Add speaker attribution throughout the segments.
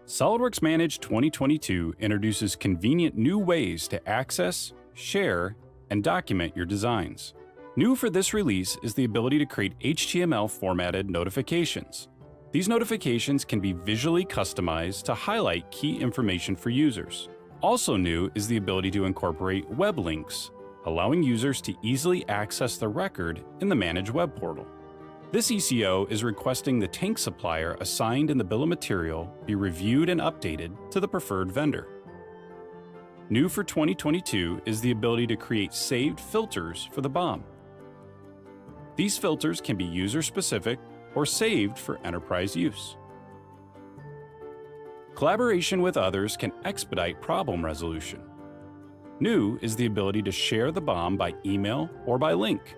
Speaker 1: SOLIDWORKS Manage 2022 introduces convenient new ways to access, share, and document your designs. New for this release is the ability to create HTML formatted notifications. These notifications can be visually customized to highlight key information for users. Also new is the ability to incorporate web links, allowing users to easily access the record in the Manage web portal. This ECO is requesting the tank supplier assigned in the bill of material be reviewed and updated to the preferred vendor. New for 2022 is the ability to create saved filters for the BOM. These filters can be user-specific or saved for enterprise use. Collaboration with others can expedite problem resolution. New is the ability to share the BOM by email or by link.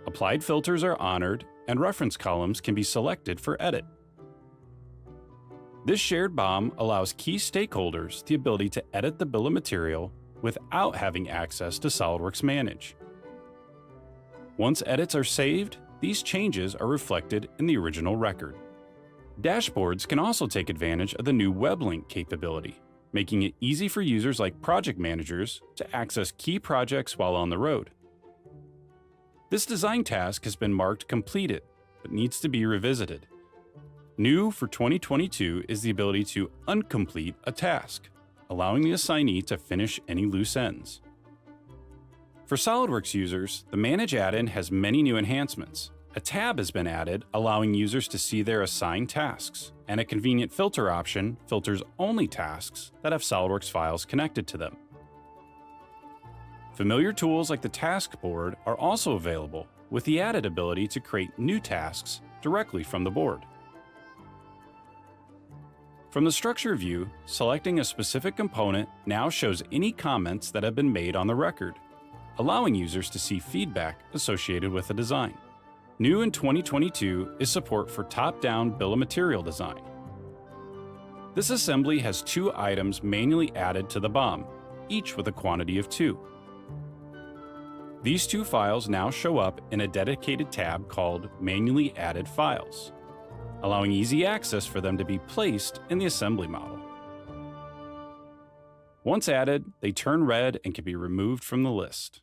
Speaker 1: Applied filters are honored, and reference columns can be selected for edit. This shared BOM allows key stakeholders the ability to edit the bill of material without having access to SOLIDWORKS Manage. Once edits are saved, these changes are reflected in the original record. Dashboards can also take advantage of the new web link capability, making it easy for users like project managers to access key projects while on the road. This design task has been marked completed, but needs to be revisited. New for 2022 is the ability to uncomplete a task, allowing the assignee to finish any loose ends. For SOLIDWORKS users, the Manage add-in has many new enhancements. A tab has been added, allowing users to see their assigned tasks, and a convenient filter option filters only tasks that have SOLIDWORKS files connected to them. Familiar tools like the task board are also available, with the added ability to create new tasks directly from the board. From the structure view, selecting a specific component now shows any comments that have been made on the record, allowing users to see feedback associated with the design. New in 2022 is support for top-down bill of material design. This assembly has 2 items manually added to the BOM, each with a quantity of 2. These 2 files now show up in a dedicated tab called Manually Added Files, allowing easy access for them to be placed in the assembly model. Once added, they turn red and can be removed from the list.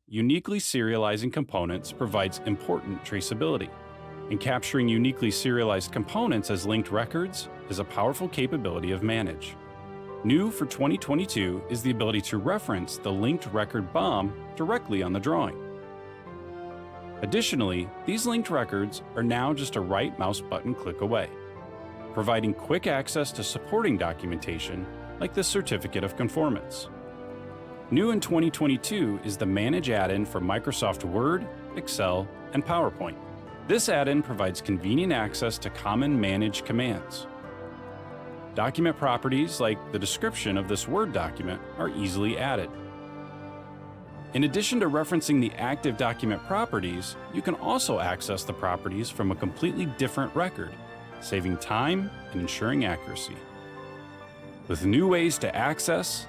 Speaker 1: Uniquely serializing components provides important traceability, and capturing uniquely serialized components as linked records is a powerful capability of Manage. New for 2022 is the ability to reference the linked record BOM directly on the drawing. Additionally, these linked records are now just a right mouse button click away, providing quick access to supporting documentation like the Certificate of Conformance. New in 2022 is the Manage add-in for Microsoft Word, Excel, and PowerPoint. This add-in provides convenient access to common Manage commands. Document properties like the description of this Word document are easily added. In addition to referencing the active document properties, you can also access the properties from a completely different record, saving time and ensuring accuracy. With new ways to access,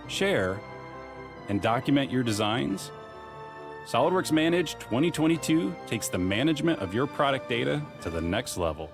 Speaker 1: share, and document your designs, SOLIDWORKS Manage 2022 takes the management of your product data to the next level.